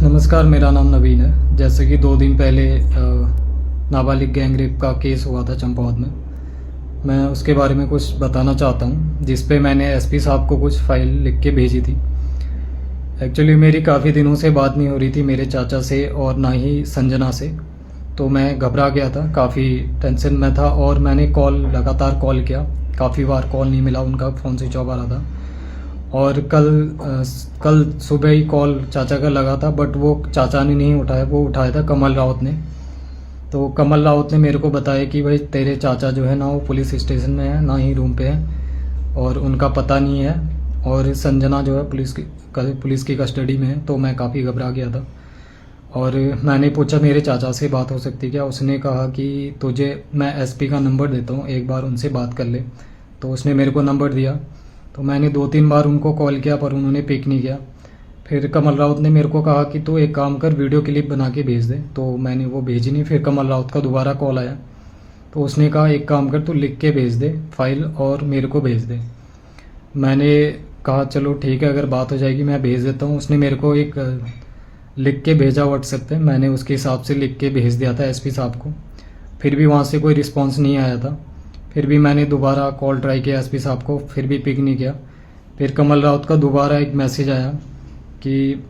नमस्कार, मेरा नाम नवीन है। जैसे कि 2 दिन पहले नाबालिग गैंग रेप का केस हुआ था चंपावत में। मैं उसके बारे में कुछ बताना चाहता हूँ, जिस पे मैंने एसपी साहब को कुछ फाइल लिख के भेजी थी। एक्चुअली मेरी काफ़ी दिनों से बात नहीं हो रही थी मेरे चाचा से और ना ही संजना से, तो मैं घबरा गया था, काफ़ी टेंशन में था और मैंने लगातार कॉल किया। काफ़ी बार कॉल नहीं मिला, उनका फ़ोन स्विच ऑफ आ रहा था। और कल सुबह ही कॉल चाचा का लगा था, बट वो चाचा ने नहीं उठाया, वो उठाया था कमल रावत ने। तो कमल रावत ने मेरे को बताया कि भाई तेरे चाचा जो है ना, वो पुलिस स्टेशन में है, ना ही रूम पे है और उनका पता नहीं है, और संजना जो है पुलिस की कस्टडी में है। तो मैं काफ़ी घबरा गया था और मैंने पूछा मेरे चाचा से बात हो सकती क्या। उसने कहा कि तुझे मैं एसपी का नंबर देता हूँ, एक बार उनसे बात कर ले। तो उसने मेरे को नंबर दिया, तो मैंने 2-3 बार उनको कॉल किया पर उन्होंने पिक नहीं किया। फिर कमल रावत ने मेरे को कहा कि तू एक काम कर, वीडियो क्लिप बना के भेज दे। तो मैंने वो भेजी नहीं। फिर कमल रावत का दोबारा कॉल आया, तो उसने कहा एक काम कर, तू लिख के भेज दे फाइल और मेरे को भेज दे। मैंने कहा चलो ठीक है, अगर बात हो जाएगी मैं भेज देता हूँ। उसने मेरे को एक लिख के भेजा व्हाट्सएप पे, मैंने उसके हिसाब से लिख के भेज दिया था एसपी साहब को। फिर भी वहाँ से कोई रिस्पॉन्स नहीं आया था। फिर भी मैंने दोबारा कॉल ट्राई किया एसपी साहब को, फिर भी पिक नहीं किया। फिर कमल रावत का दोबारा एक मैसेज आया कि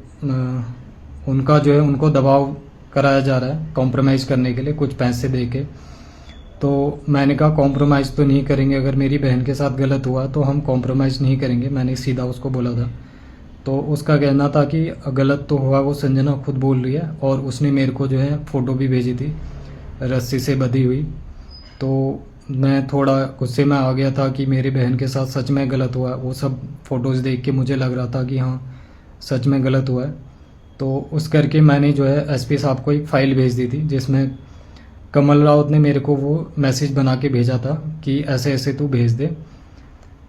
उनका जो है, उनको दबाव कराया जा रहा है कॉम्प्रोमाइज़ करने के लिए कुछ पैसे दे के। तो मैंने कहा कॉम्प्रोमाइज़ तो नहीं करेंगे, अगर मेरी बहन के साथ गलत हुआ तो हम कॉम्प्रोमाइज़ नहीं करेंगे, मैंने सीधा उसको बोला था। तो उसका कहना था कि गलत तो हुआ, वो संजना खुद बोल रही है, और उसने मेरे को जो है फ़ोटो भी भेजी थी रस्सी से बंधी हुई। तो मैं थोड़ा गुस्से में आ गया था कि मेरी बहन के साथ सच में गलत हुआ है। वो सब फ़ोटोज़ देख के मुझे लग रहा था कि हाँ सच में गलत हुआ है। तो उस करके मैंने जो है एसपी साहब को एक फ़ाइल भेज दी थी, जिसमें कमल रावत ने मेरे को वो मैसेज बना के भेजा था कि ऐसे ऐसे तू भेज दे।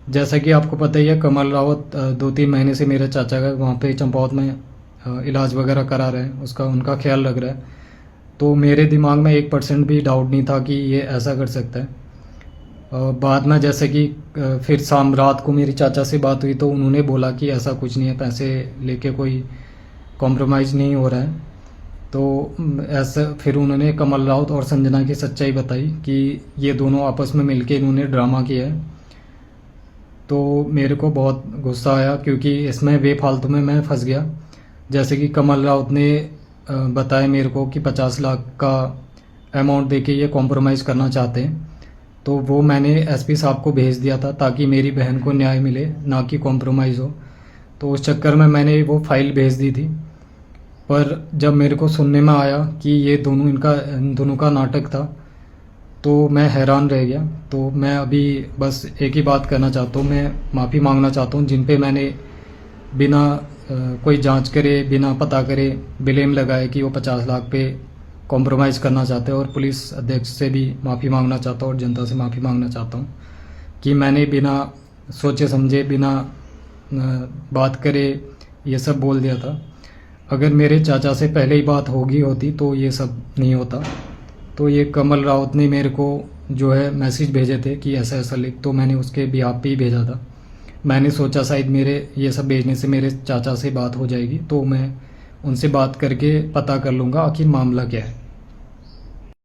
जैसा कि आपको पता ही है, कमल रावत 2-3 महीने से मेरे चाचा का वहाँ पे चंपावत में इलाज वगैरह करा रहे हैं, उनका ख्याल रख रहा है। तो मेरे दिमाग में 1% भी डाउट नहीं था कि ये ऐसा कर सकता है। बाद में जैसे कि फिर शाम रात को मेरी चाचा से बात हुई, तो उन्होंने बोला कि ऐसा कुछ नहीं है, पैसे लेके कोई कॉम्प्रोमाइज़ नहीं हो रहा है। तो ऐसा फिर उन्होंने कमल रावत और संजना की सच्चाई बताई कि ये दोनों आपस में मिलके इन्होंने ड्रामा किया है। तो मेरे को बहुत गुस्सा आया, क्योंकि इसमें बेफालतू में मैं फंस गया। जैसे कि कमल रावत ने बताया मेरे को कि 50 लाख का अमाउंट देके ये कॉम्प्रोमाइज़ करना चाहते हैं। तो वो मैंने एसपी साहब को भेज दिया था ताकि मेरी बहन को न्याय मिले, ना कि कॉम्प्रोमाइज़ हो। तो उस चक्कर में मैंने वो फाइल भेज दी थी। पर जब मेरे को सुनने में आया कि ये इन दोनों का नाटक था, तो मैं हैरान रह गया। तो मैं अभी बस एक ही बात करना चाहता हूँ, मैं माफ़ी मांगना चाहता हूँ जिन पे मैंने बिना कोई जांच करे, बिना पता करे ब्लेम लगाए कि वो 50 लाख पे कॉम्प्रोमाइज़ करना चाहते हैं। और पुलिस अध्यक्ष से भी माफ़ी मांगना चाहता हूँ और जनता से माफ़ी मांगना चाहता हूँ कि मैंने बिना सोचे समझे, बिना बात करे ये सब बोल दिया था। अगर मेरे चाचा से पहले ही बात होगी होती तो ये सब नहीं होता। तो ये कमल रावत ने मेरे को जो है मैसेज भेजे थे कि ऐसा ऐसा लिख, तो मैंने उसके बिहाफ पे ही भेजा था। मैंने सोचा शायद मेरे ये सब भेजने से मेरे चाचा से बात हो जाएगी, तो मैं उनसे बात करके पता कर लूँगा आखिर मामला क्या है।